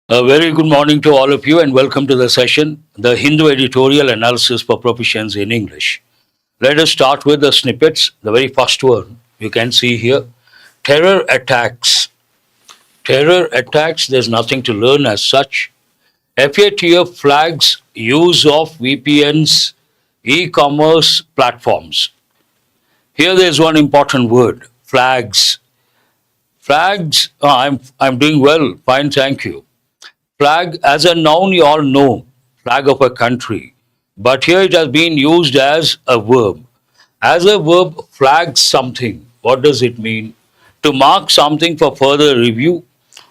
A very good morning to all of you and welcome to the session, the Hindu editorial analysis for proficiency in English. Let us start with the snippets. The very first one you can see here, terror attacks. Terror attacks, there's nothing to learn as such. FATF flags use of VPNs, e-commerce platforms. Here there's one important word, flags. Flags, I'm doing well, fine, thank you. Flag as a noun you all know, flag of a country. But here it has been used as a verb. As a verb, flag something. What does it mean? To mark something for further review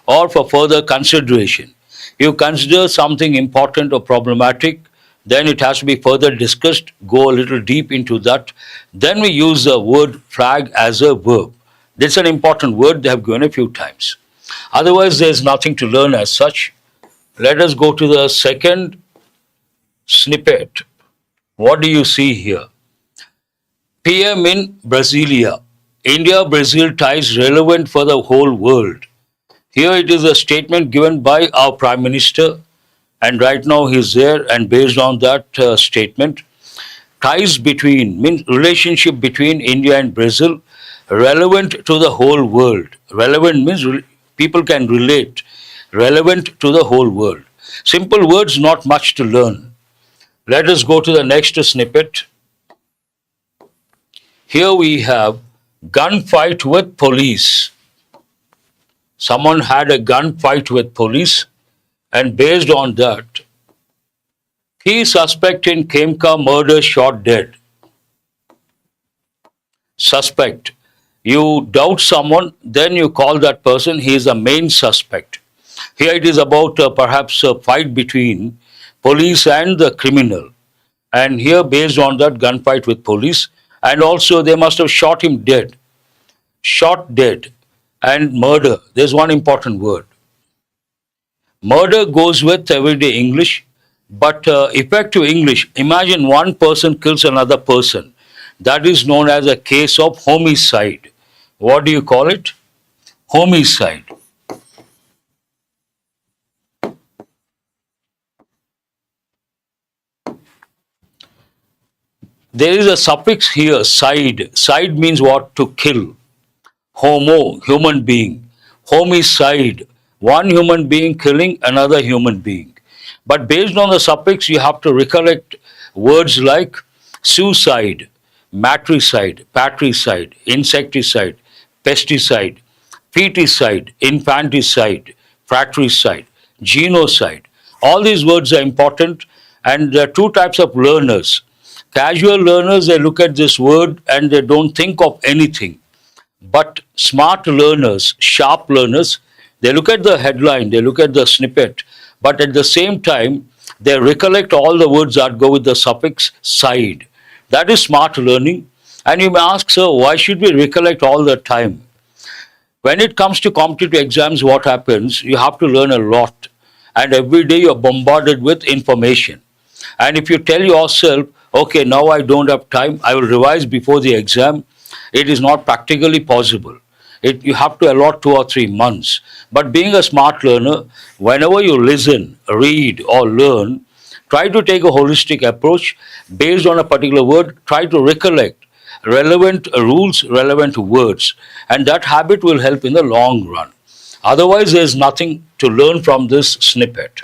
or for further consideration. You consider something important or problematic, then it has to be further discussed, go a little deep into that. Then we use the word flag as a verb. This is an important word they have given a few times. Otherwise, there is nothing to learn as such. Let us go to the second snippet. What do you see here? PM in Brasilia. India-Brazil ties relevant for the whole world. Here it is a statement given by our Prime Minister, and right now he is there, and based on that statement, ties between, means relationship between India and Brazil, relevant to the whole world. Relevant means people can relate. Relevant to the whole world. Simple words, not much to learn. Let us go to the next snippet. Here we have gunfight with police. Someone had a gunfight with police, and based on that, key suspect in Khemka murder shot dead. Suspect. You doubt someone, then you call that person, he is the main suspect. Here it is about perhaps a fight between police and the criminal. And here based on that gunfight with police, and also they must have shot him dead. Shot dead. And murder, there's one important word. Murder goes with everyday English, but effective English, imagine one person kills another person. That is known as a case of homicide. What do you call it? Homicide. There is a suffix here, side. Side means what? To kill. Homo, human being. Homicide, one human being killing another human being. But based on the suffix, you have to recollect words like suicide, matricide, patricide, insecticide, pesticide, feticide, infanticide, fratricide, genocide. All these words are important, and there are two types of learners. Casual learners, they look at this word and they don't think of anything. But smart learners, sharp learners, they look at the headline, they look at the snippet, but at the same time, they recollect all the words that go with the suffix side. That is smart learning. And you may ask, sir, why should we recollect all the time? When it comes to competitive exams, what happens? You have to learn a lot. And every day you're bombarded with information. And if you tell yourself, okay, now I don't have time, I will revise before the exam, it is not practically possible. You have to allot 2 or 3 months. But being a smart learner, whenever you listen, read or learn, try to take a holistic approach based on a particular word, try to recollect relevant rules, relevant words, and that habit will help in the long run. Otherwise, there is nothing to learn from this snippet.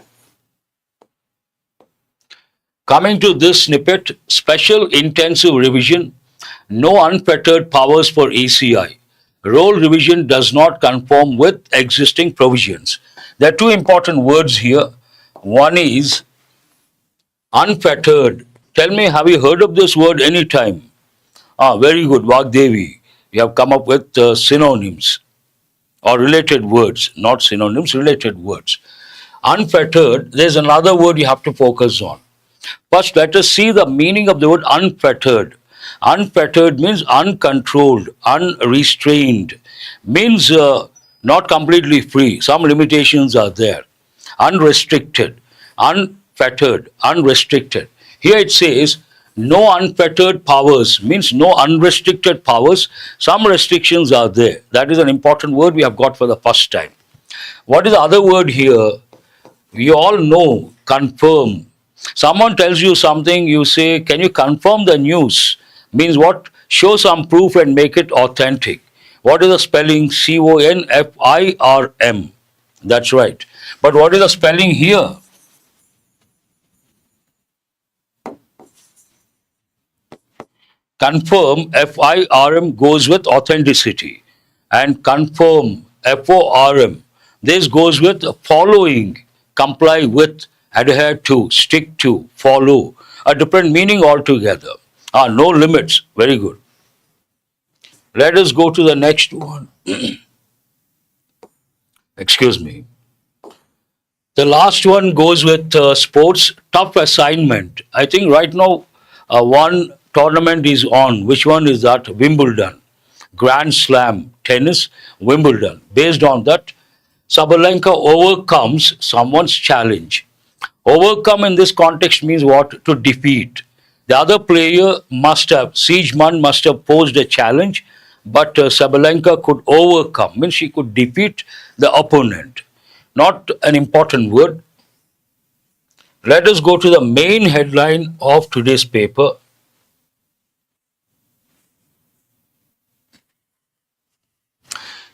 Coming to this snippet, special intensive revision, no unfettered powers for ECI. Role revision does not conform with existing provisions. There are two important words here. One is unfettered. Tell me, have you heard of this word any time? Very good, Vagdevi. You have come up with synonyms or related words, not synonyms, related words. Unfettered, there's another word you have to focus on. First, let us see the meaning of the word unfettered. Unfettered means uncontrolled, unrestrained, means not completely free. Some limitations are there. Unrestricted, unfettered, unrestricted. Here it says no unfettered powers, means no unrestricted powers. Some restrictions are there. That is an important word we have got for the first time. What is the other word here? We all know confirm. Someone tells you something, you say, can you confirm the news? Means what? Show some proof and make it authentic. What is the spelling? CONFIRM. That's right. But what is the spelling here? Confirm, FIRM, goes with authenticity. And confirm, FORM, this goes with following, comply with, adhere to, stick to, follow. A different meaning altogether. No limits. Very good. Let us go to the next one. Excuse me. The last one goes with sports. Tough assignment. I think right now one tournament is on. Which one is that? Wimbledon. Grand Slam, tennis, Wimbledon. Based on that, Sabalenka overcomes someone's challenge. Overcome in this context means what? To defeat. The other player Siegemann must have posed a challenge, but Sabalenka could overcome, means she could defeat the opponent. Not an important word. Let us go to the main headline of today's paper.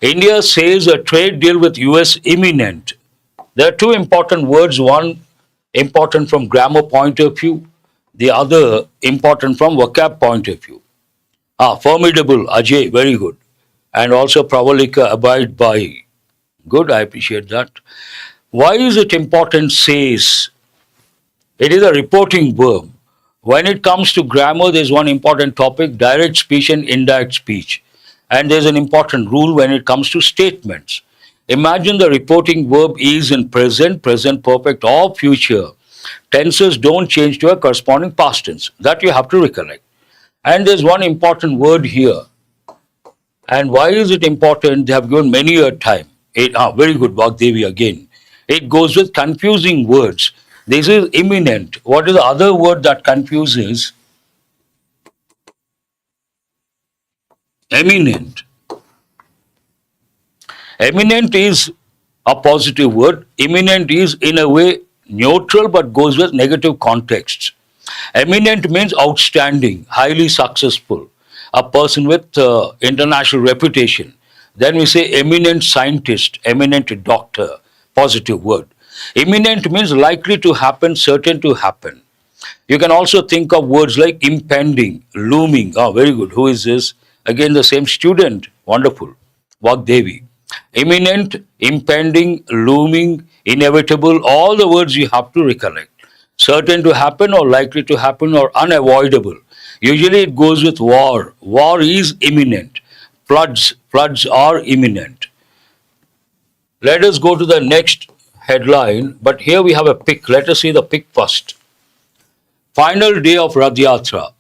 India says a trade deal with US imminent. There are two important words, one important from grammar point of view, the other important from vocab point of view. Formidable, Ajay, very good. And also Pravalika, abide by. Good, I appreciate that. Why is it important, says? It is a reporting verb. When it comes to grammar, there's one important topic, direct speech and indirect speech. And there's an important rule when it comes to statements. Imagine the reporting verb is in present, present perfect, or future. Tenses don't change to a corresponding past tense. That you have to recollect. And there's one important word here. And why is it important? They have given many a time. Very good, Vagdevi again. It goes with confusing words. This is imminent. What is the other word that confuses? Eminent. Eminent is a positive word. Imminent is in a way neutral but goes with negative contexts. Eminent means outstanding, highly successful, a person with international reputation. Then we say eminent scientist, eminent doctor, positive word. Imminent means likely to happen, certain to happen. You can also think of words like impending, looming. Very good. Who is this? Again, the same student. Wonderful. Vagdevi. Imminent, impending, looming, inevitable, all the words you have to recollect. Certain to happen or likely to happen or unavoidable. Usually it goes with war. War is imminent. Floods are imminent. Let us go to the next headline, but here we have a pic. Let us see the pic first. Final day of Rath Yatra.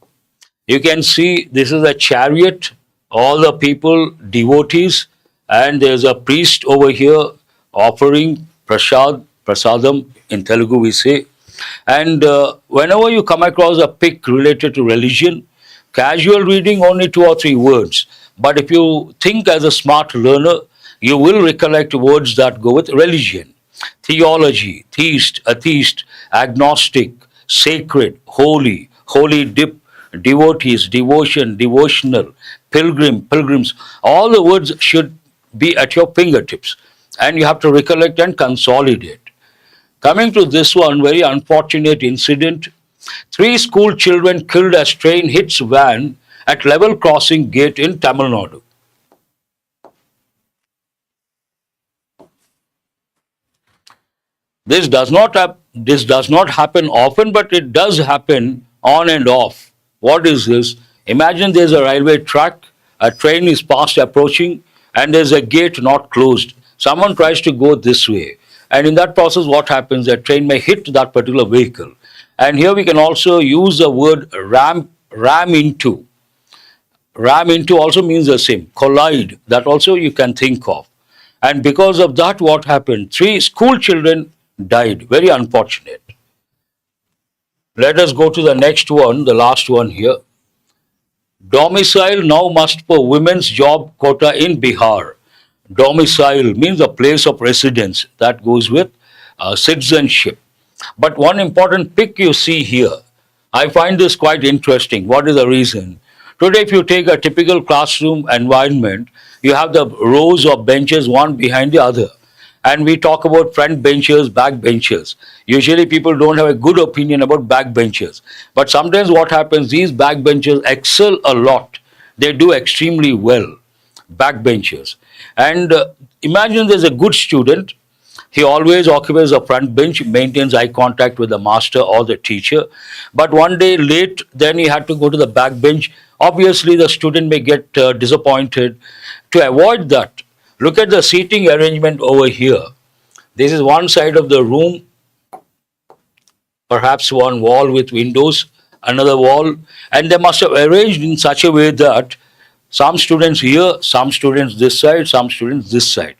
You can see this is a chariot, all the people, devotees, and there's a priest over here offering prasadam in Telugu we say. And whenever you come across a pic related to religion, casual reading only 2 or 3 words. But if you think as a smart learner, you will recollect words that go with religion. Theology, theist, atheist, agnostic, sacred, holy, holy dip, devotees, devotion, devotional, pilgrim, pilgrims. All the words should be at your fingertips. And you have to recollect and consolidate. Coming to this one, very unfortunate incident. 3 school children killed as train hits van at level crossing gate in Tamil Nadu. This does not happen often, but it does happen on and off. What is this? Imagine there's a railway track, a train is fast approaching, and there's a gate not closed. Someone tries to go this way. And in that process, what happens? The train may hit that particular vehicle. And here we can also use the word ram into. Ram into also means the same. Collide, that also you can think of. And because of that, what happened? 3 school children died. Very unfortunate. Let us go to the next one, the last one here. Domicile now must for women's job quota in Bihar. Domicile means a place of residence. That goes with citizenship. But one important pick you see here, I find this quite interesting. What is the reason? Today, if you take a typical classroom environment, you have the rows of benches one behind the other. And we talk about front benchers, back benchers. Usually people don't have a good opinion about back benchers. But sometimes what happens, these back benchers excel a lot. They do extremely well, back benchers. And imagine there's a good student. He always occupies the front bench, maintains eye contact with the master or the teacher. But one day late, then he had to go to the back bench. Obviously, the student may get disappointed. To avoid that, look at the seating arrangement over here. This is one side of the room, perhaps one wall with windows, another wall, and they must have arranged in such a way that some students here, some students this side, some students this side.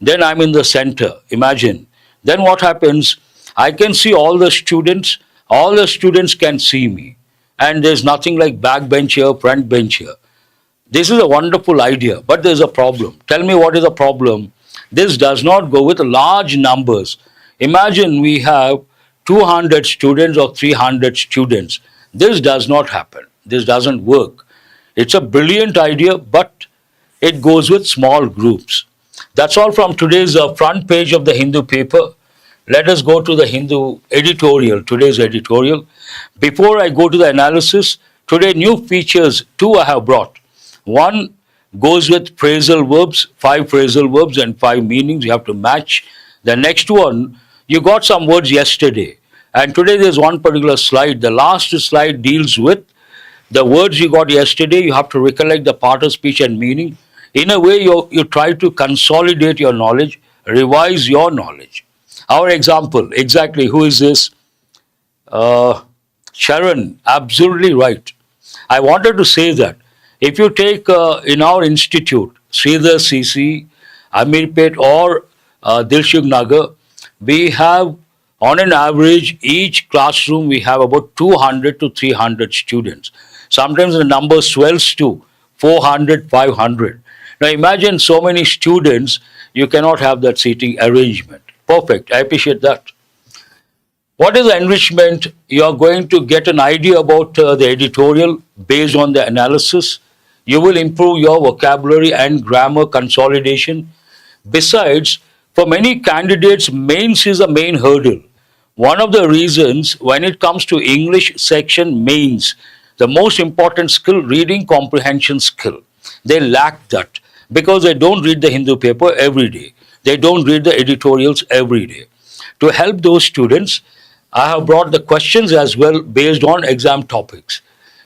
Then I'm in the center, imagine. Then what happens? I can see all the students can see me. And there's nothing like back bench here, front bench here. This is a wonderful idea, but there's a problem. Tell me what is the problem? This does not go with large numbers. Imagine we have 200 students or 300 students. This does not happen. This doesn't work. It's a brilliant idea, but it goes with small groups. That's all from today's front page of the Hindu paper. Let us go to the Hindu editorial, today's editorial. Before I go to the analysis, today new features, two I have brought. One goes with phrasal verbs, 5 phrasal verbs and 5 meanings. You have to match. The next one, you got some words yesterday. And today there's one particular slide. The last slide deals with the words you got yesterday. You have to recollect the part of speech and meaning. In a way, you try to consolidate your knowledge, revise your knowledge. Our example, exactly, who is this? Sharon, absolutely right. I wanted to say that if you take in our institute, SREEDHAR'S CCE, Amirpet or Dilshuk Nagar, we have on an average, each classroom we have about 200 to 300 students. Sometimes the number swells to 400, 500. Now imagine so many students, you cannot have that seating arrangement. Perfect, I appreciate that. What is the enrichment? You are going to get an idea about the editorial based on the analysis. You will improve your vocabulary and grammar consolidation. Besides, for many candidates, mains is a main hurdle. One of the reasons when it comes to English section mains, the most important skill, reading comprehension skill. They lack that because they don't read the Hindu paper every day. They don't read the editorials every day. To help those students, I have brought the questions as well based on exam topics.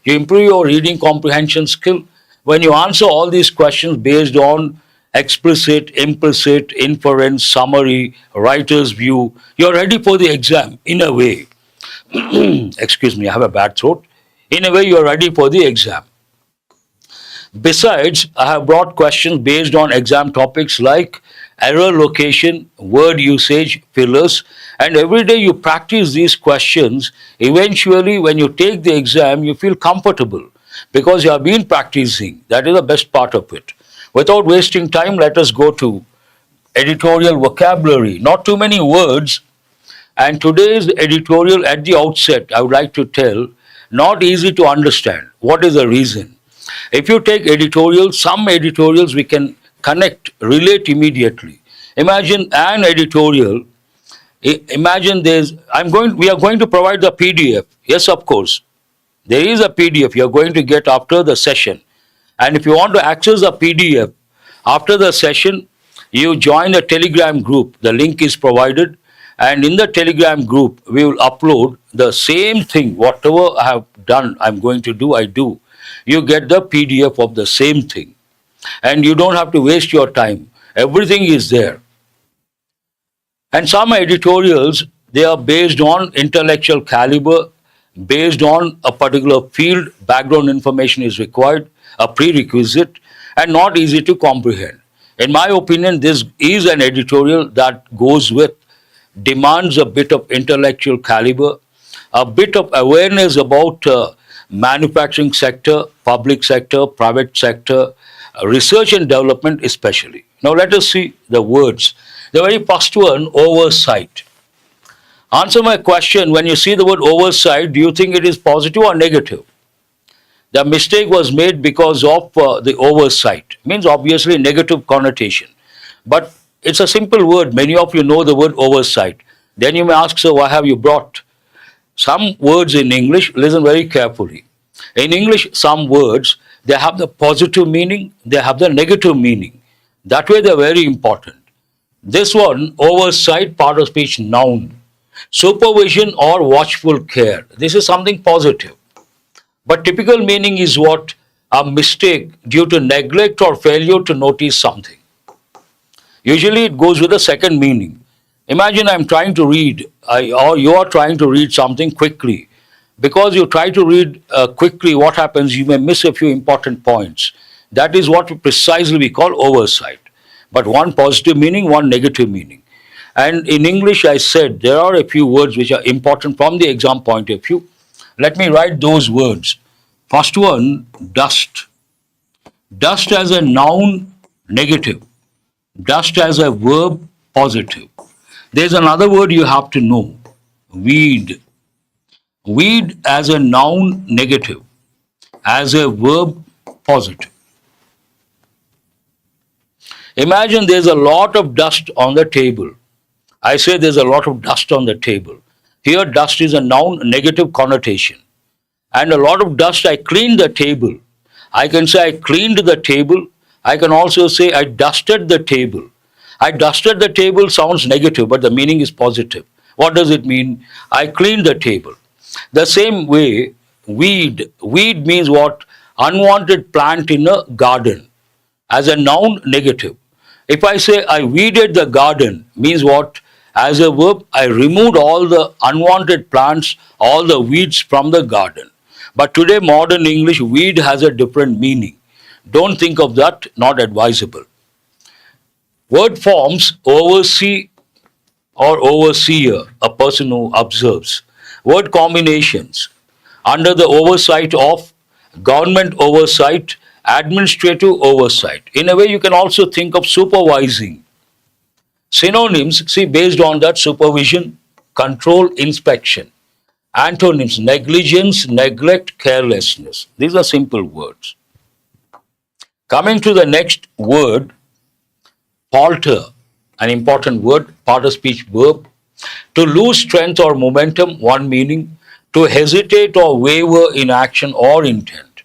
You improve your reading comprehension skill when you answer all these questions based on explicit, implicit, inference, summary, writer's view. You're ready for the exam in a way. Excuse me, I have a bad throat. In a way, you're ready for the exam. Besides, I have brought questions based on exam topics like error location, word usage, fillers, and every day you practice these questions. Eventually, when you take the exam, you feel comfortable because you have been practicing. That is the best part of it. Without wasting time, let us go to editorial vocabulary. Not too many words. And today's editorial at the outset, I would like to tell, not easy to understand. What is the reason? If you take editorials, some editorials we can connect, relate immediately. Imagine an editorial. Imagine we are going to provide the PDF. Yes, of course. There is a PDF you are going to get after the session. And if you want to access the PDF after the session, you join a Telegram group. The link is provided. And in the Telegram group, we will upload the same thing. Whatever I have done, I'm going to do, I do. You get the PDF of the same thing. And you don't have to waste your time. Everything is there. And some editorials, they are based on intellectual caliber, based on a particular field, background information is required, a prerequisite, and not easy to comprehend. In my opinion, this is an editorial that goes with, demands a bit of intellectual caliber, a bit of awareness about manufacturing sector, public sector, private sector, research and development especially. Now let us see the words. The very first one, oversight. Answer my question. When you see the word oversight, do you think it is positive or negative? The mistake was made because of the oversight. Means obviously negative connotation. But it's a simple word. Many of you know the word oversight. Then you may ask, so why have you brought some words in English? Listen very carefully. In English, some words, they have the positive meaning, they have the negative meaning. That way they're very important. This one, oversight, part of speech, noun. Supervision or watchful care. This is something positive. But typical meaning is what? A mistake due to neglect or failure to notice something. Usually it goes with a second meaning. Imagine I'm trying to read, or you are trying to read something quickly. Because you try to read quickly, what happens? You may miss a few important points. That is what precisely we call oversight. But one positive meaning, one negative meaning. And in English, I said there are a few words which are important from the exam point of view. Let me write those words. First one, dust. Dust as a noun, negative. Dust as a verb, positive. There's another word you have to know. Weed. Weed as a noun, negative. As a verb, positive. Imagine there's a lot of dust on the table. I say there's a lot of dust on the table. Here, dust is a noun, negative connotation. And a lot of dust, I cleaned the table. I can say I cleaned the table. I can also say I dusted the table. I dusted the table sounds negative, but the meaning is positive. What does it mean? I cleaned the table. The same way, weed. Weed means what? Unwanted plant in a garden. As a noun, negative. If I say I weeded the garden, means what? As a verb, I removed all the unwanted plants, all the weeds from the garden. But today, modern English, weed has a different meaning. Don't think of that, not advisable. Word forms, oversee or overseer, a person who observes. Word combinations, under the oversight of, government oversight, administrative oversight. In a way, you can also think of supervising. Synonyms, see, based on that, supervision, control, inspection. Antonyms, negligence, neglect, carelessness. These are simple words. Coming to the next word, falter, an important word, part of speech verb. To lose strength or momentum, one meaning. To hesitate or waver in action or intent.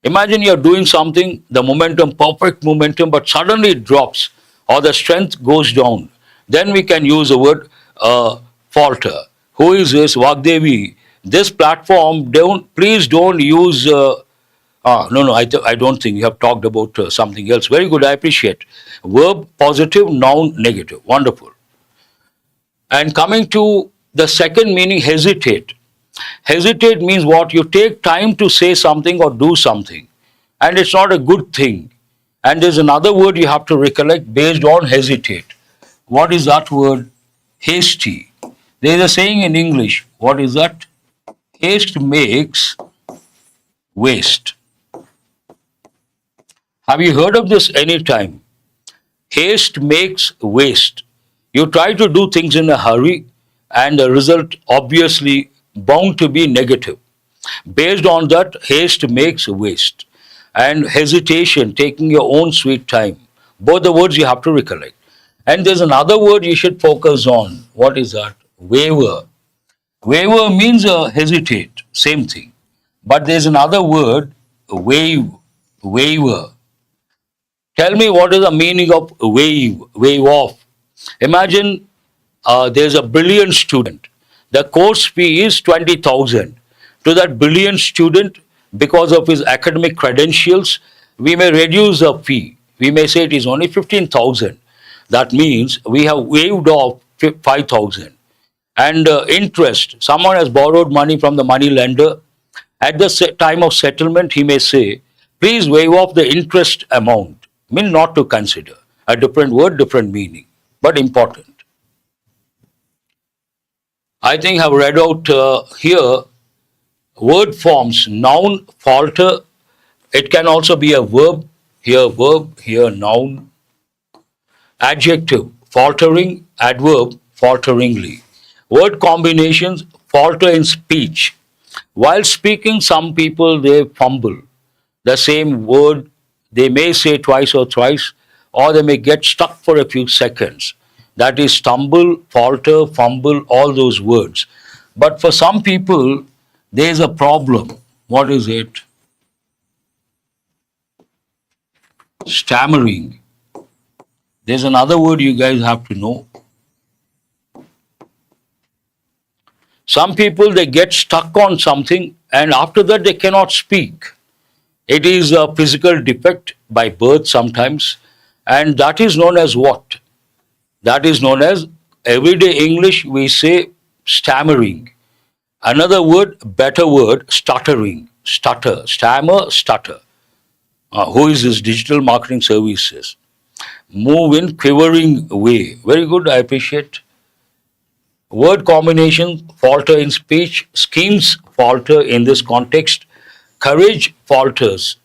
Imagine you're doing something, the momentum, perfect momentum, but suddenly it drops or the strength goes down. Then we can use the word falter. Who is this? Vagdevi. This platform, please don't use. I don't think you have talked about something else. Very good, I appreciate. Verb, positive, noun, negative. Wonderful. And coming to the second meaning, hesitate. Hesitate means what? You take time to say something or do something. And it's not a good thing. And there's another word you have to recollect based on hesitate. What is that word? Hasty. There is a saying in English. What is that? Haste makes waste. Have you heard of this any time? Haste makes waste. You try to do things in a hurry and the result obviously bound to be negative. Based on that, haste makes waste. And hesitation, taking your own sweet time. Both the words you have to recollect. And there's another word you should focus on. What is that? Waver. Waver means hesitate, same thing. But there's another word, wave, waver. Tell me what is the meaning of wave, wave off. Imagine there's a brilliant student. The course fee is 20,000. To that brilliant student, because of his academic credentials, we may reduce the fee. We may say it is only 15,000. That means we have waived off 5,000. And interest, someone has borrowed money from the money lender. At the time of settlement, he may say, please waive off the interest amount. Mean not to consider. A different word, different meaning, but important. I think I've read out here word forms, noun, falter. It can also be a verb, here noun. Adjective, faltering, adverb, falteringly. Word combinations falter in speech. While speaking, some people they fumble the same word. They may say twice or thrice, or they may get stuck for a few seconds. That is stumble, falter, fumble, all those words. But for some people, there is a problem. What is it? Stammering. There's another word you guys have to know. Some people they get stuck on something and after that they cannot speak. It is a physical defect by birth sometimes, and that is known as what? That is known as everyday English we say stammering. Another word, better word, stuttering. Stutter, stammer, stutter. Who is this digital marketing services? Move in quivering way. Very good, I appreciate. Word combinations falter in speech, schemes falter in this context, courage falters.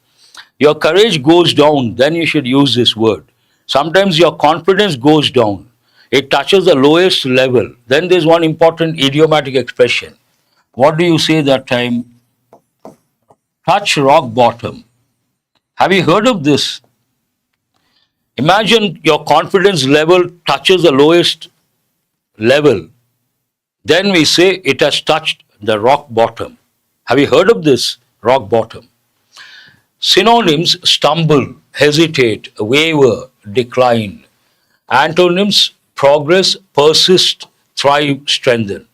Your courage goes down, then you should use this word. Sometimes your confidence goes down. It touches the lowest level. Then there's one important idiomatic expression. What do you say that time? Touch rock bottom. Have you heard of this? Imagine your confidence level touches the lowest level. Then we say it has touched the rock bottom. Have you heard of this? Rock bottom. Synonyms stumble, hesitate, waver, decline. Antonyms progress, persist, thrive, strengthen.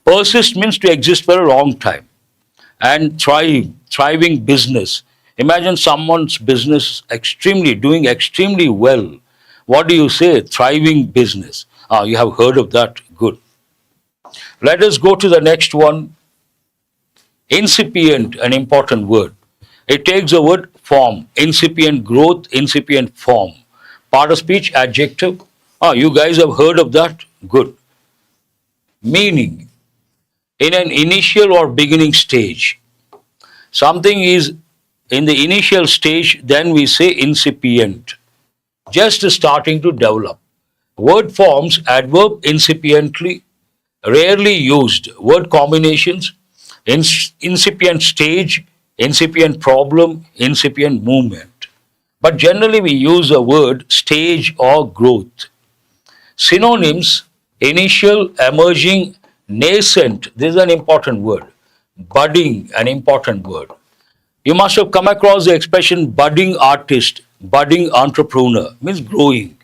Persist means to exist for a long time. And thrive, thriving business. Imagine someone's business doing extremely well. What do you say? Thriving business. You have heard of that. Good. Let us go to the next one. Incipient, an important word. It takes the word form. Incipient growth, incipient form. Part of speech, adjective. You guys have heard of that? Good. Meaning, in an initial or beginning stage. Something is in the initial stage, then we say incipient. Just starting to develop. Word forms, adverb, incipiently, rarely used. Word combinations, incipient stage, incipient problem, incipient movement. But generally we use the word stage or growth. Synonyms, initial, emerging, nascent. This is an important word. Budding, an important word. You must have come across the expression budding artist, budding entrepreneur, means growing.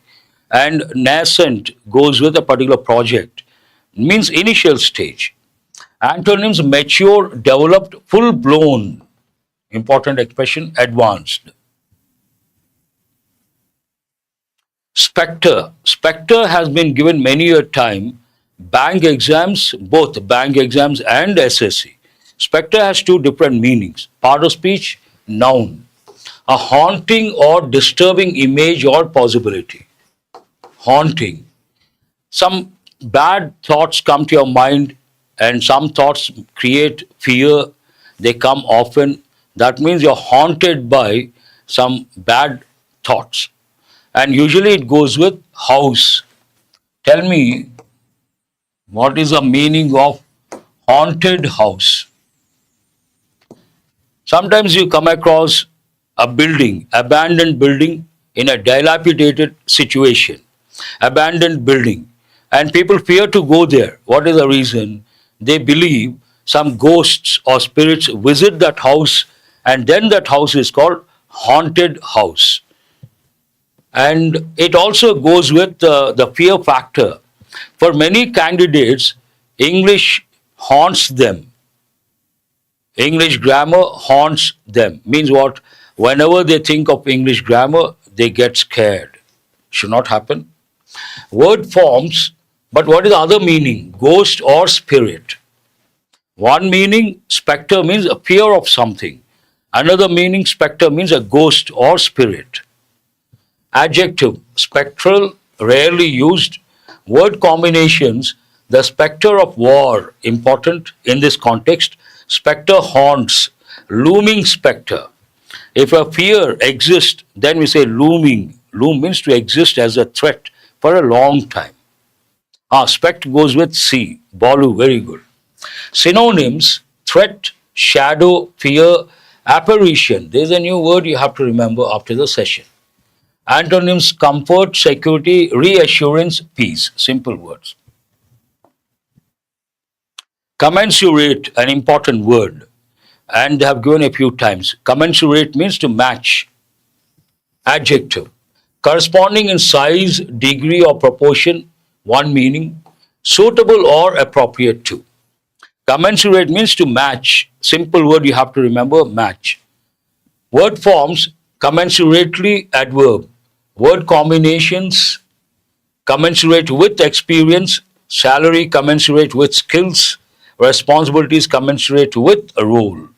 And nascent goes with a particular project, means initial stage. Antonyms mature, developed, full blown. Important expression, advanced. Spectre. Spectre has been given many a time. Bank exams, both bank exams and SSC. Spectre has two different meanings. Part of speech, noun. A haunting or disturbing image or possibility. Haunting. Some bad thoughts come to your mind and some thoughts create fear. They come often. That means you're haunted by some bad thoughts. And usually it goes with house. Tell me, what is the meaning of haunted house? Sometimes you come across a building, abandoned building in a dilapidated situation. Abandoned building. And people fear to go there. What is the reason? They believe some ghosts or spirits visit that house, and then that house is called haunted house. And it also goes with the fear factor. For many candidates, English haunts them. English grammar haunts them. Means what? Whenever they think of English grammar, they get scared. Should not happen. Word forms, but what is the other meaning? Ghost or spirit. One meaning, spectre means a fear of something. Another meaning, spectre means a ghost or spirit. Adjective, spectral, rarely used. Word combinations, the spectre of war, important in this context. Spectre haunts, looming spectre. If a fear exists, then we say looming. Loom means to exist as a threat for a long time. Spect goes with sea. Balu, very good. Synonyms: threat, shadow, fear, apparition. There's a new word you have to remember after the session. Antonyms: comfort, security, reassurance, peace. Simple words. Commensurate, an important word, and they have given a few times. Commensurate means to match. Adjective: corresponding in size, degree, or proportion, one meaning. Suitable or appropriate to. Commensurate means to match. Simple word you have to remember, match. Word forms: commensurately, adverb. Word combinations: commensurate with experience, salary commensurate with skills, responsibilities commensurate with a role.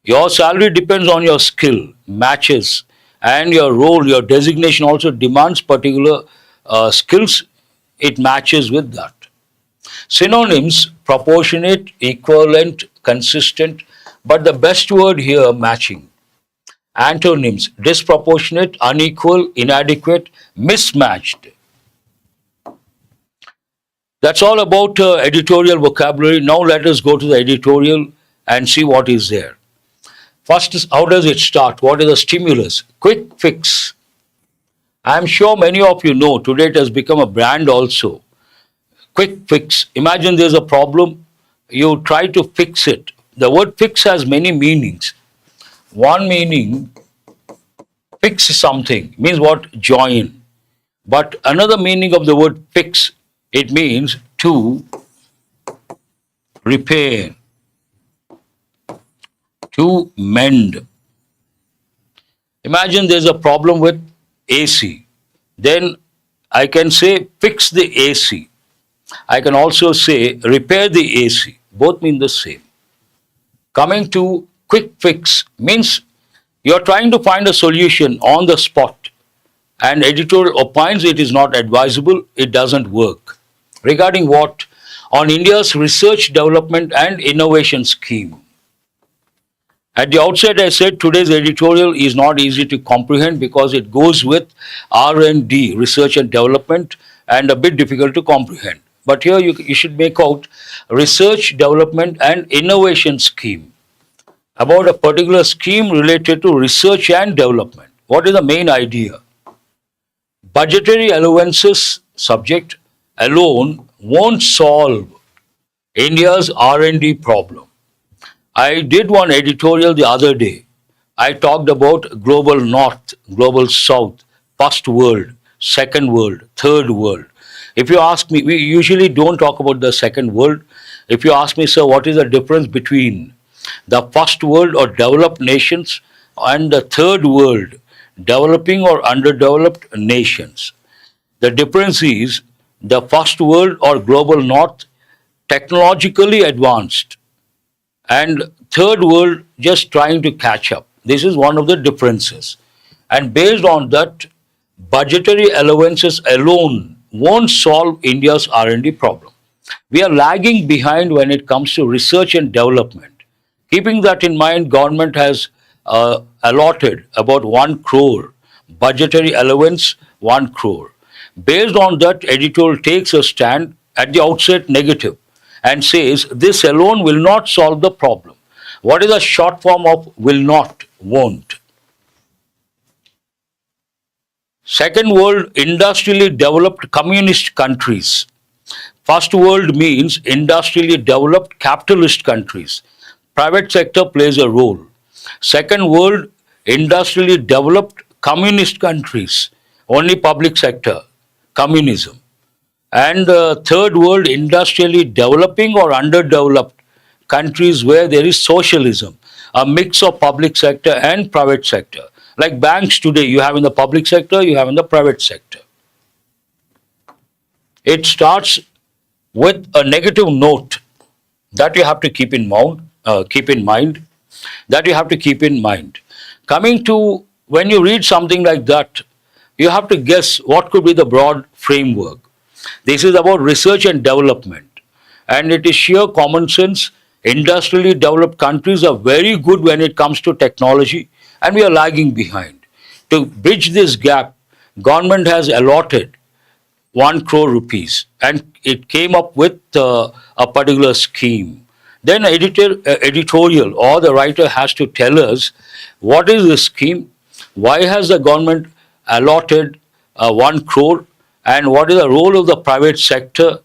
Your salary depends on your skill, matches, and your role, your designation also demands particular skills, it matches with that. Synonyms: proportionate, equivalent, consistent, but the best word here, matching. Antonyms: disproportionate, unequal, inadequate, mismatched. That's all about editorial vocabulary. Now let us go to the editorial and see what is there. First is, how does it start? What is the stimulus? Quick fix. I am sure many of you know today it has become a brand also. Quick fix. Imagine there's a problem, you try to fix it. The word fix has many meanings. One meaning, fix something, means what? Join. But another meaning of the word fix, it means to repair, to mend. Imagine there's a problem with AC. Then I can say fix the AC. I can also say repair the AC. Both mean the same. Coming to quick fix means you're trying to find a solution on the spot, and editorial opines it is not advisable, it doesn't work. Regarding what? On India's research, development and innovation scheme. At the outset, I said today's editorial is not easy to comprehend because it goes with R&D, research and development, and a bit difficult to comprehend. But here you should make out research, development and innovation scheme. About a particular scheme related to research and development. What is the main idea? Budgetary allowances subject alone won't solve India's R&D problem. I did one editorial the other day. I talked about global north, global south, first world, second world, third world. If you ask me, we usually don't talk about the second world. If you ask me, sir, what is the difference between the first world or developed nations and the third world, developing or underdeveloped nations? The difference is the first world or global north, technologically advanced, and third world just trying to catch up. This is one of the differences. And based on that, budgetary allowances alone won't solve India's R&D problem. We are lagging behind when it comes to research and development. Keeping that in mind, government has allotted about 1 crore, budgetary allowance 1 crore. Based on that, editorial takes a stand at the outset negative and says this alone will not solve the problem. What is the short form of will not, won't? Second world, industrially developed communist countries. First world means industrially developed capitalist countries. Private sector plays a role. Second world, industrially developed communist countries. Only public sector, communism. And third world, industrially developing or underdeveloped countries where there is socialism, a mix of public sector and private sector. Like banks today, you have in the public sector, you have in the private sector. It starts with a negative note that you have to keep in mind. That you have to keep in mind. Coming to when you read something like that, you have to guess what could be the broad framework. This is about research and development, and it is sheer common sense. Industrially developed countries are very good when it comes to technology, and we are lagging behind. To bridge this gap, government has allotted 1 crore rupees, and it came up with a particular scheme. Then editorial or the writer has to tell us what is the scheme, why has the government allotted 1 crore, and what is the role of the private sector.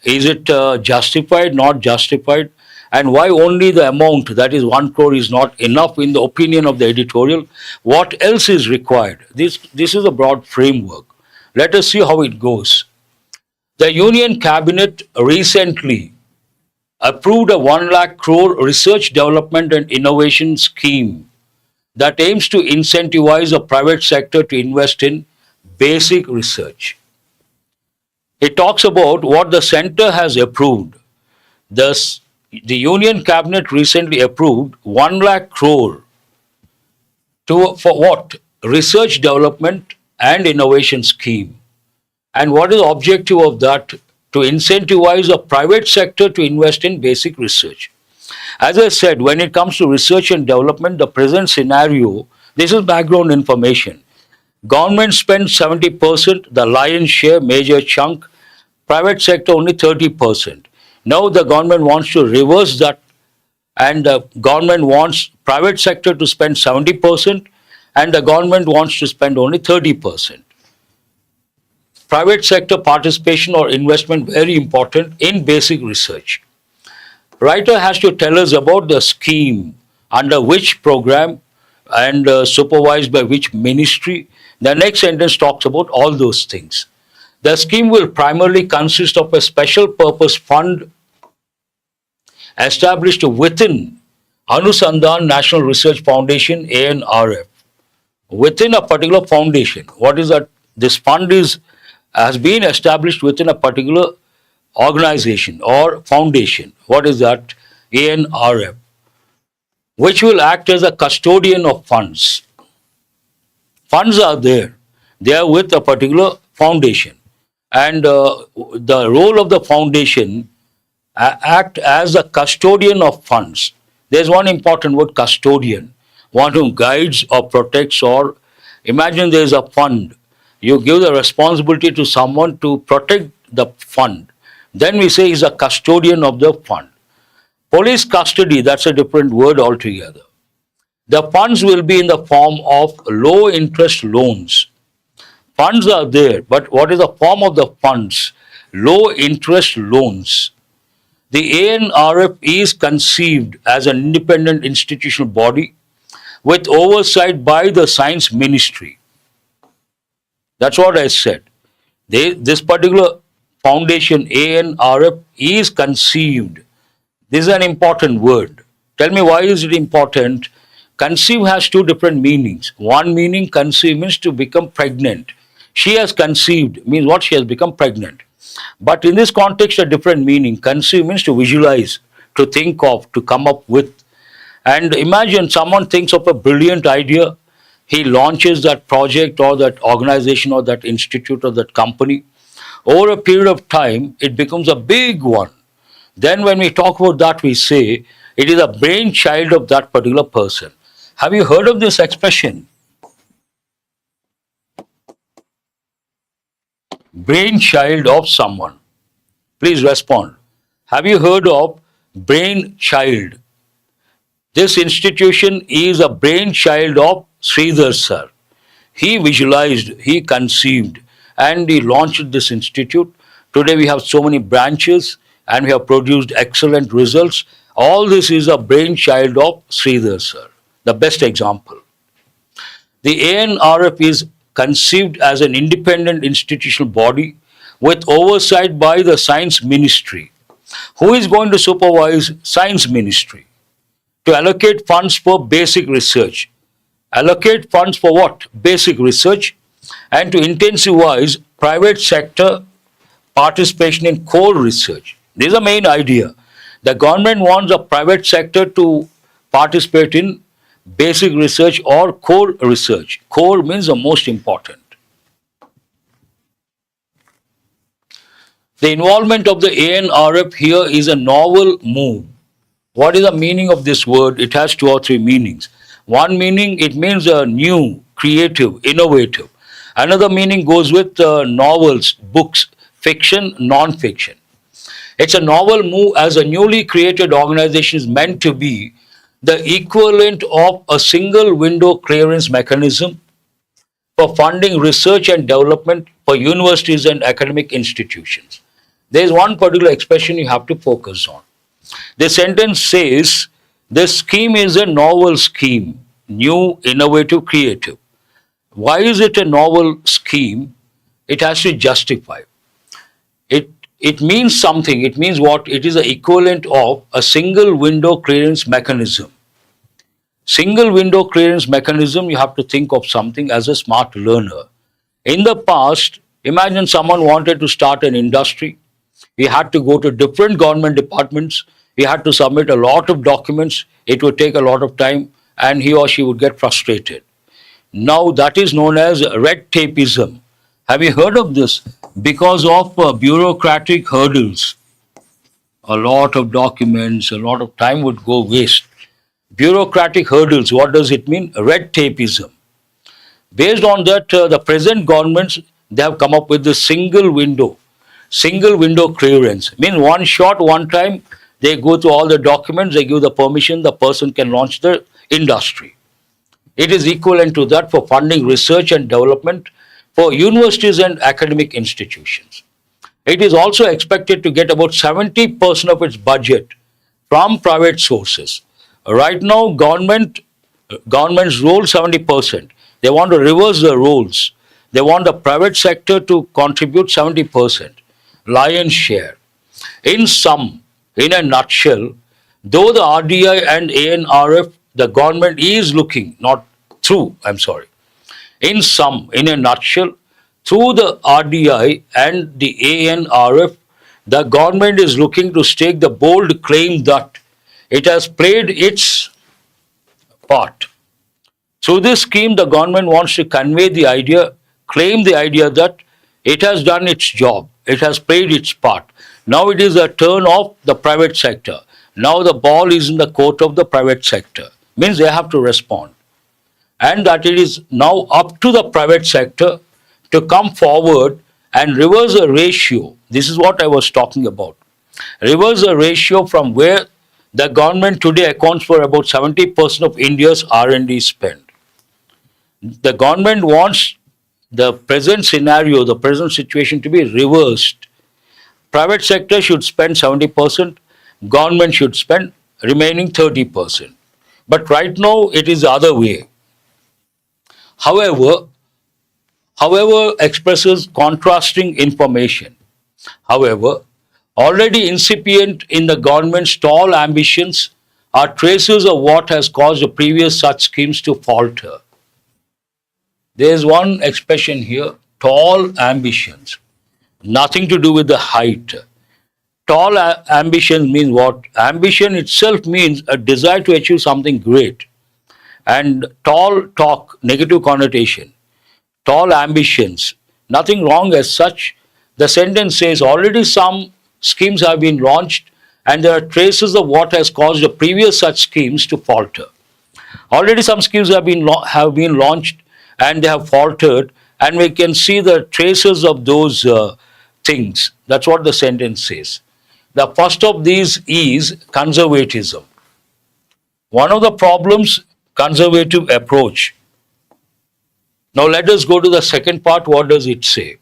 Is it justified, not justified, and why only the amount, that is 1 crore, is not enough in the opinion of the editorial? What else is required? This is a broad framework. Let us see how it goes. The Union Cabinet recently approved a 1 lakh crore research development and innovation scheme that aims to incentivize the private sector to invest in basic research. It talks about what the center has approved. Thus, the Union Cabinet recently approved 1 lakh crore for what? Research development and innovation scheme. And what is the objective of that? To incentivize the private sector to invest in basic research. As I said, when it comes to research and development, the present scenario, this is background information. Government spends 70%, the lion's share, major chunk, private sector only 30%. Now the government wants to reverse that, and the government wants private sector to spend 70% and the government wants to spend only 30%. Private sector participation or investment very important in basic research. Writer has to tell us about the scheme, under which program and supervised by which ministry. The next sentence talks about all those things. The scheme will primarily consist of a special purpose fund established within Anusandhan National Research Foundation, ANRF, within a particular foundation. What is that? This fund has been established within a particular organization or foundation. What is that? ANRF, which will act as a custodian of funds. Funds are there. They are with a particular foundation. And the role of the foundation act as a custodian of funds. There's one important word, custodian. One who guides or protects, or imagine there's a fund. You give the responsibility to someone to protect the fund. Then we say he's a custodian of the fund. Police custody, that's a different word altogether. The funds will be in the form of low interest loans. Funds are there, but what is the form of the funds? Low interest loans. The ANRF is conceived as an independent institutional body with oversight by the Science Ministry. That's what I said. This particular foundation, ANRF, is conceived. This is an important word. Tell me, why is it important? Conceive has two different meanings. One meaning, conceive, means to become pregnant. She has conceived, means what? She has become pregnant. But in this context, a different meaning. Conceive means to visualize, to think of, to come up with. And imagine someone thinks of a brilliant idea. He launches that project or that organization or that institute or that company. Over a period of time, it becomes a big one. Then when we talk about that, we say it is a brainchild of that particular person. Have you heard of this expression? Brainchild of someone. Please respond. Have you heard of brainchild? This institution is a brainchild of SREEDHAR sir. He visualized, he conceived, and he launched this institute. Today we have so many branches and we have produced excellent results. All this is a brainchild of SREEDHAR sir, the best example. The ANRF is conceived as an independent institutional body with oversight by the Science Ministry. Who is going to supervise Science Ministry? To allocate funds for basic research. Allocate funds for what? Basic research, and to intensify private sector participation in core research. This is the main idea. The government wants the private sector to participate in basic research or core research. Core means the most important. The involvement of the ANRF here is a novel move. What is the meaning of this word? It has two or three meanings. One meaning, it means new, creative, innovative. Another meaning goes with novels, books. fiction, non-fiction. It's a novel move as a newly created organization is meant to be the equivalent of a single window clearance mechanism for funding research and development for universities and academic institutions. There is one particular expression you have to focus on. The sentence says, the scheme is a novel scheme, new, innovative, creative. Why is it a novel scheme? It has to justify. It means something. It means what? It is the equivalent of a single window clearance mechanism. Single window clearance mechanism, you have to think of something as a smart learner. In the past, imagine someone wanted to start an industry. He had to go to different government departments. He had to submit a lot of documents. It would take a lot of time and he or she would get frustrated. Now that is known as red tapeism. Have you heard of this? Because of bureaucratic hurdles, a lot of documents, a lot of time would go waste. Bureaucratic hurdles, what does it mean? Red tapeism. Based on that, the present governments, they have come up with the single window clearance. Means one shot, one time, they go through all the documents, they give the permission, the person can launch the industry. It is equivalent to that for funding research and development for universities and academic institutions. It is also expected to get about 70% of its budget from private sources. Right now, government's role 70%. They want to reverse the roles. They want the private sector to contribute 70%, lion's share. In sum, in a nutshell, though the RDI and ANRF, the government is looking, not through, I'm sorry. In sum, in a nutshell, through the RDI and the ANRF, the government is looking to stake the bold claim that it has played its part. Through this scheme, the government wants to convey the idea, claim the idea that it has done its job, it has played its part. Now it is a turn of the private sector. Now the ball is in the court of the private sector. Means they have to respond. And that it is now up to the private sector to come forward and reverse the ratio. This is what I was talking about. Reverse the ratio from where the government today accounts for about 70% of India's R&D spend. The government wants the present scenario, the present situation to be reversed. Private sector should spend 70%, government should spend remaining 30%. But right now it is the other way. However, expresses contrasting information. However, already incipient in the government's tall ambitions are traces of what has caused the previous such schemes to falter. There is one expression here, tall ambitions. Nothing to do with the height. Tall ambitions means what? Ambition itself means a desire to achieve something great. And tall talk, negative connotation. Tall ambitions, nothing wrong as such. The sentence says already some schemes have been launched and there are traces of what has caused the previous such schemes to falter. Already some schemes have been launched and they have faltered, and we can see the traces of those things. That's what the sentence says. The first of these is conservatism. One of the problems, conservative approach. Now let us go to the second part. What does it say?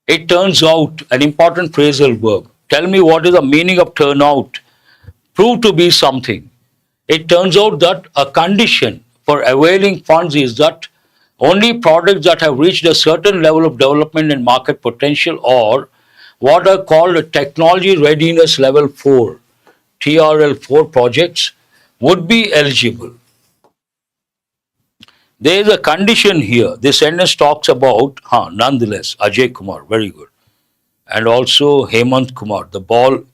It turns out, an important phrasal verb. Tell me what is the meaning of turn out. Prove to be something. It turns out that a condition for availing funds is that only products that have reached a certain level of development and market potential, or what are called technology readiness level 4, TRL4 projects, would be eligible. There is a condition here. This sentence talks about, nonetheless, Ajay Kumar, very good. And also Hemant Kumar, the ball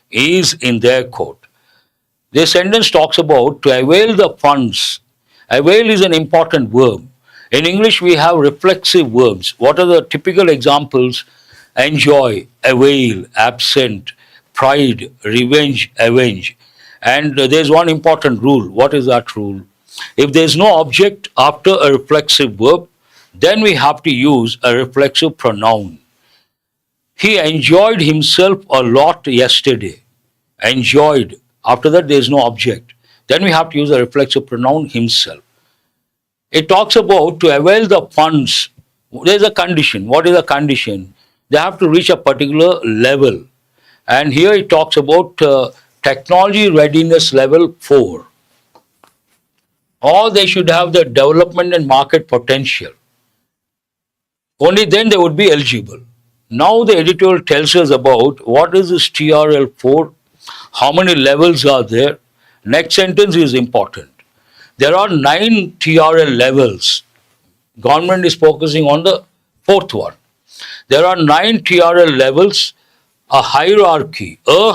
is in their court. This sentence talks about to avail the funds. Avail is an important verb. In English, we have reflexive verbs. What are the typical examples? Enjoy, avail, absent, pride, revenge, avenge. And there's one important rule. What is that rule? If there's no object after a reflexive verb, then we have to use a reflexive pronoun. He enjoyed himself a lot yesterday. Enjoyed. After that, there is no object. Then we have to use a reflexive pronoun himself. It talks about to avail the funds. There is a condition. What is the condition? They have to reach a particular level. And here it talks about technology readiness level 4. Or they should have the development and market potential. Only then they would be eligible. Now the editorial tells us about what is this TRL 4, how many levels are there. Next sentence is important. There are 9 TRL levels. Government is focusing on the 4th one. There are 9 TRL levels, a hierarchy. A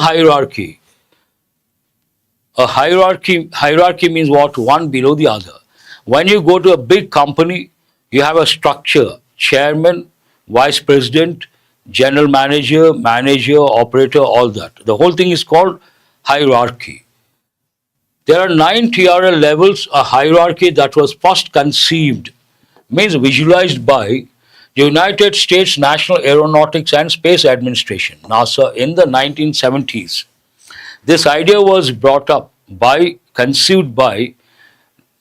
hierarchy means what? One below the other. When you go to a big company, you have a structure, chairman, vice president, general manager, operator, all that. The whole thing is called hierarchy. There are 9 TRL levels, a hierarchy that was first conceived, means visualized by the United States National Aeronautics and Space Administration, NASA, in the 1970s. This idea was conceived by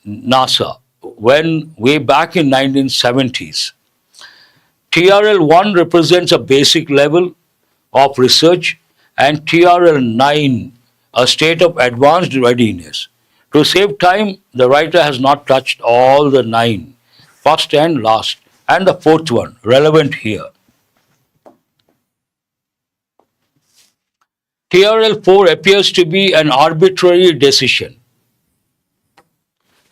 NASA way back in 1970s. TRL 1 represents a basic level of research and TRL 9 a state of advanced readiness. To save time, the writer has not touched all the 9, first and last, and the 4th one, relevant here. TRL 4 appears to be an arbitrary decision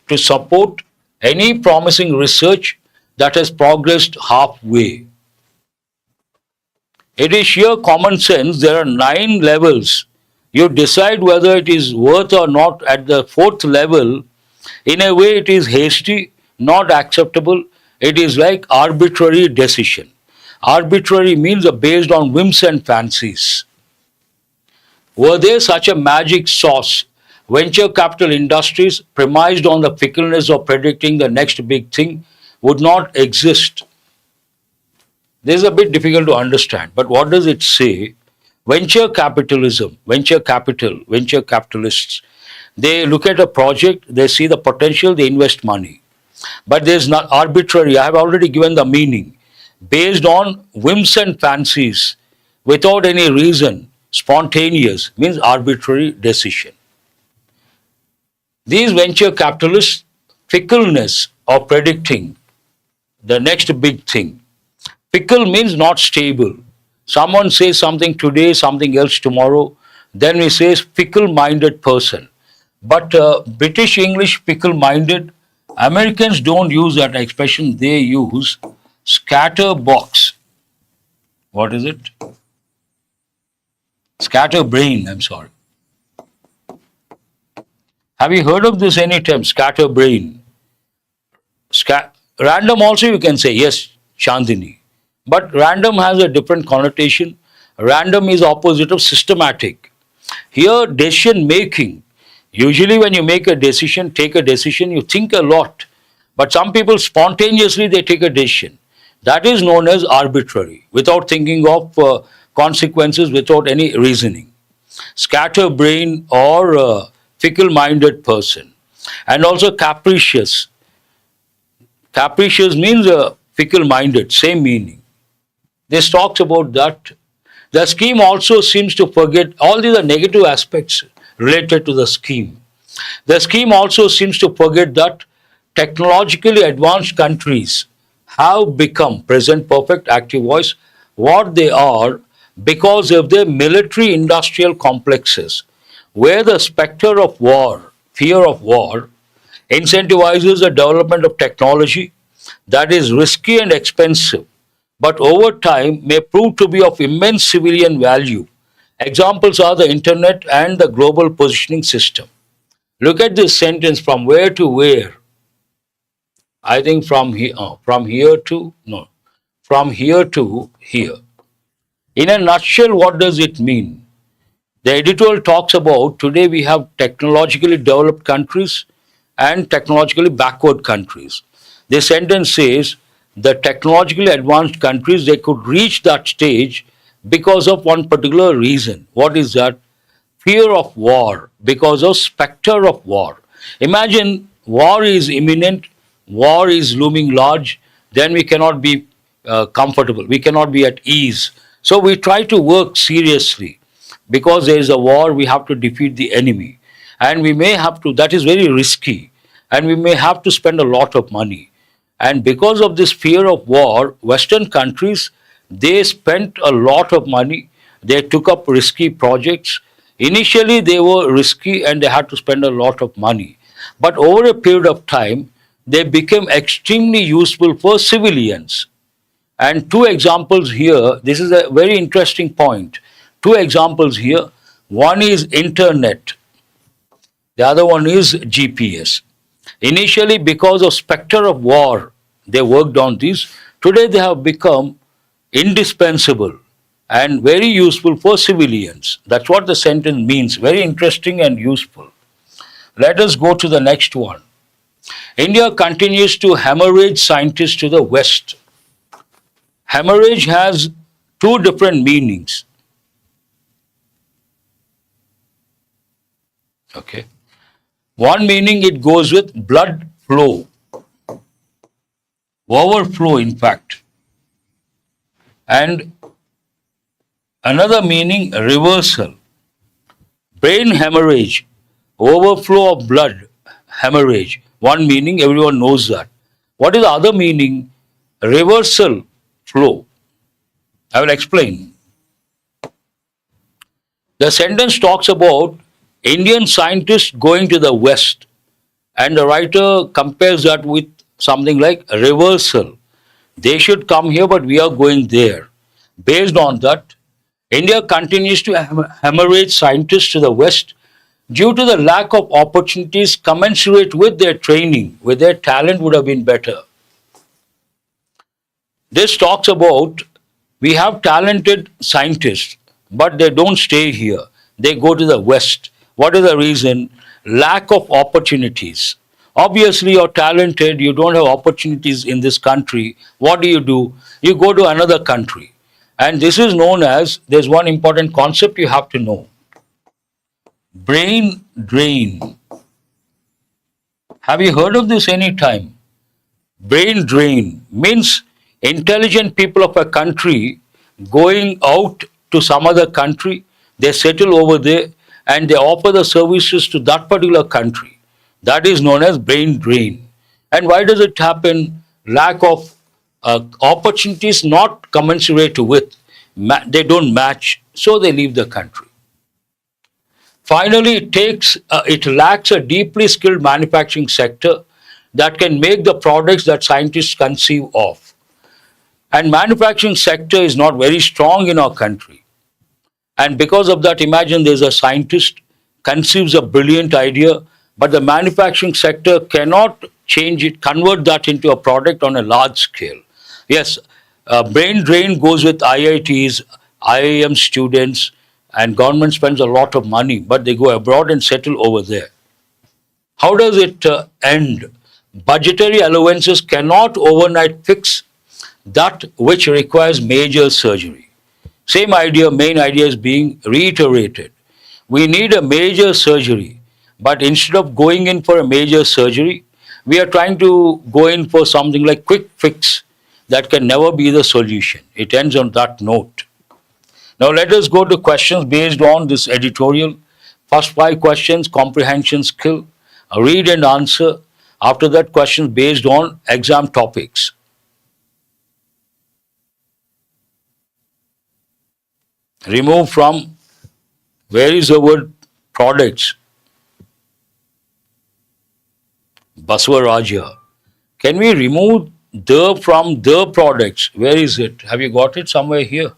to support any promising research that has progressed halfway. It is sheer common sense. There are 9 levels. You decide whether it is worth or not at the 4th level. In a way, it is hasty, not acceptable. It is like arbitrary decision. Arbitrary means based on whims and fancies. Were there such a magic sauce, venture capital industries premised on the fickleness of predicting the next big thing would not exist. This is a bit difficult to understand, but what does it say? Venture capitalists, they look at a project, they see the potential, they invest money. But there's not arbitrary, I have already given the meaning, based on whims and fancies, without any reason, spontaneous, means arbitrary decision. These venture capitalists, fickleness of predicting the next big thing. Fickle means not stable. Someone says something today, something else tomorrow, then we say fickle-minded person. But British English fickle-minded, Americans don't use that expression, they use scatterbox. What is it? Scatterbrain, I'm sorry. Have you heard of this any time? Scatterbrain. Random also you can say, yes, Chandini. But random has a different connotation. Random is opposite of systematic. Here, decision making. Usually when you make a decision, take a decision, you think a lot. But some people spontaneously, they take a decision. That is known as arbitrary, without thinking of consequences, without any reasoning. Scatterbrain or fickle-minded person. And also capricious. Capricious means fickle-minded, same meaning. This talks about that. The scheme also seems to forget, all these are negative aspects related to the scheme. The scheme also seems to forget that technologically advanced countries have become, present perfect active voice, what they are because of their military industrial complexes, where the specter of war, fear of war, incentivizes the development of technology that is risky and expensive, but over time may prove to be of immense civilian value. Examples are the internet and the global positioning system. Look at this sentence, from where to where. I think from here to here. In a nutshell, what does it mean? The editorial talks about today we have technologically developed countries and technologically backward countries. This sentence says the technologically advanced countries, they could reach that stage because of one particular reason. What is that? Fear of war, because of specter of war. Imagine war is imminent, war is looming large, then we cannot be comfortable, we cannot be at ease. So we try to work seriously. Because there is a war, we have to defeat the enemy. And we may have to, that is very risky, and we may have to spend a lot of money. And because of this fear of war, Western countries, they spent a lot of money. They took up risky projects. Initially, they were risky and they had to spend a lot of money. But over a period of time, they became extremely useful for civilians. And two examples here, this is a very interesting point. Two examples here. One is internet. The other one is GPS. Initially, because of specter of war, they worked on these. Today, they have become indispensable and very useful for civilians. That's what the sentence means. Very interesting and useful. Let us go to the next one. India continues to hemorrhage scientists to the West. Hemorrhage has two different meanings. Okay. One meaning, it goes with blood flow, overflow in fact. And another meaning, reversal. Brain hemorrhage, overflow of blood, hemorrhage. One meaning, everyone knows that. What is the other meaning? Reversal flow. I will explain. The sentence talks about Indian scientists going to the West, and the writer compares that with something like reversal. They should come here, but we are going there. Based on that, India continues to hemorrhage scientists to the West due to the lack of opportunities commensurate with their training, with their talent would have been better. This talks about we have talented scientists, but they don't stay here. They go to the West. What is the reason? Lack of opportunities. Obviously, you're talented, you don't have opportunities in this country. What do? You go to another country. And this is known as, there's one important concept you have to know. Brain drain. Have you heard of this any time? Brain drain means intelligent people of a country going out to some other country, they settle over there, and they offer the services to that particular country. That is known as brain drain. And why does it happen? Lack of opportunities not commensurate with. They don't match, so they leave the country. Finally, it lacks a deeply skilled manufacturing sector that can make the products that scientists conceive of. And manufacturing sector is not very strong in our country. And because of that, imagine there's a scientist conceives a brilliant idea, but the manufacturing sector cannot change it, convert that into a product on a large scale. Yes, brain drain goes with IITs, IIM students, and government spends a lot of money, but they go abroad and settle over there. How does it end? Budgetary allowances cannot overnight fix that which requires major surgery. Same idea, main idea is being reiterated. We need a major surgery, but instead of going in for a major surgery, we are trying to go in for something like quick fix that can never be the solution. It ends on that note. Now let us go to questions based on this editorial. First 5 questions, comprehension skill, read and answer. After that, questions based on exam topics. Remove from, where is the word products? Baswaraja. Can we remove the from the products? Where is it? Have you got it somewhere here?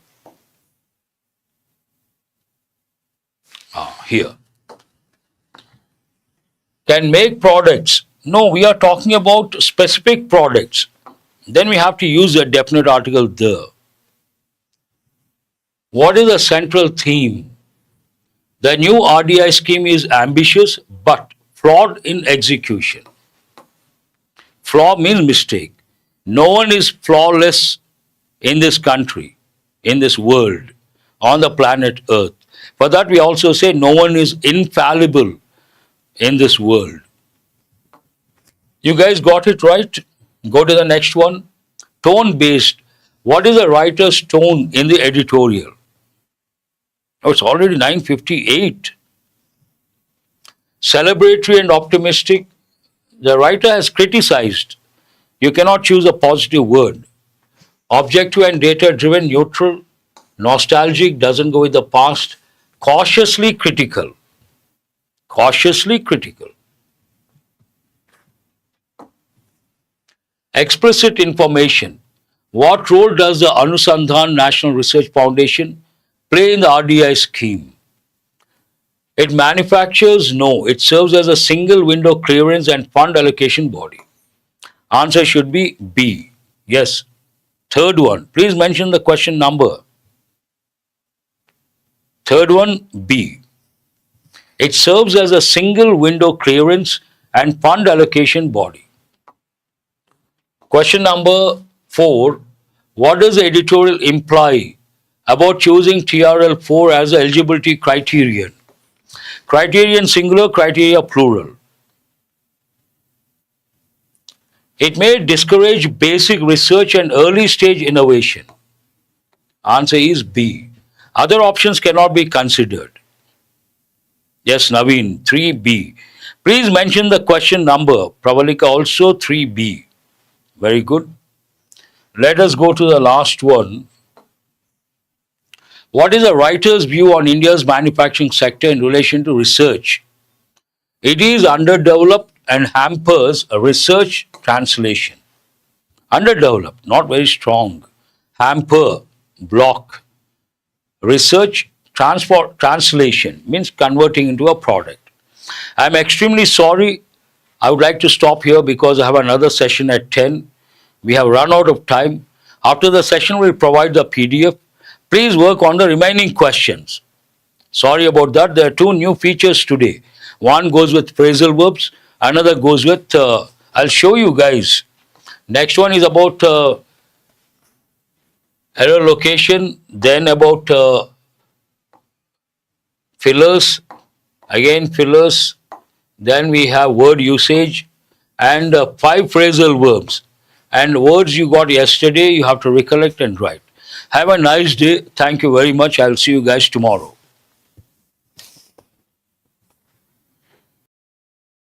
Here. Can make products. No, we are talking about specific products. Then we have to use a definite article the. What is the central theme? The new RDI scheme is ambitious but flawed in execution. Flaw means mistake. No one is flawless in this country, in this world. on the planet Earth. For that, we also say no one is infallible in this world. You guys got it right? Go to the next one. Tone based. What is the writer's tone in the editorial? Oh, it's already 9:58. Celebratory and optimistic. The writer has criticized. You cannot choose a positive word. Objective and data driven, neutral. Nostalgic, doesn't go with the past. Cautiously critical. Cautiously critical. Explicit information. What role does the Anusandhan National Research Foundation play in the RDI scheme? It manufactures? No. It serves as a single window clearance and fund allocation body. Answer should be B. Yes. Third one. Please mention the question number. Third one, B. It serves as a single window clearance and fund allocation body. Question number 4. What does the editorial imply about choosing TRL 4 as the eligibility criterion? Criterion singular, criteria plural. It may discourage basic research and early stage innovation. Answer is B. Other options cannot be considered. Yes, Naveen, 3B. Please mention the question number. Pravalika also 3B. Very good. Let us go to the last one. What is the writer's view on India's manufacturing sector in relation to research? It is underdeveloped and hampers a research translation. Underdeveloped, not very strong. Hamper, block. Research translation means converting into a product. I am extremely sorry. I would like to stop here because I have another session at 10. We have run out of time. After the session, we will provide the PDF. Please work on the remaining questions. Sorry about that. There are 2 new features today. One goes with phrasal verbs. Another goes with, I'll show you guys. Next one is about error location. Then about fillers. Again fillers. Then we have word usage and 5 phrasal verbs. And words you got yesterday, you have to recollect and write. Have a nice day. Thank you very much. I'll see you guys tomorrow.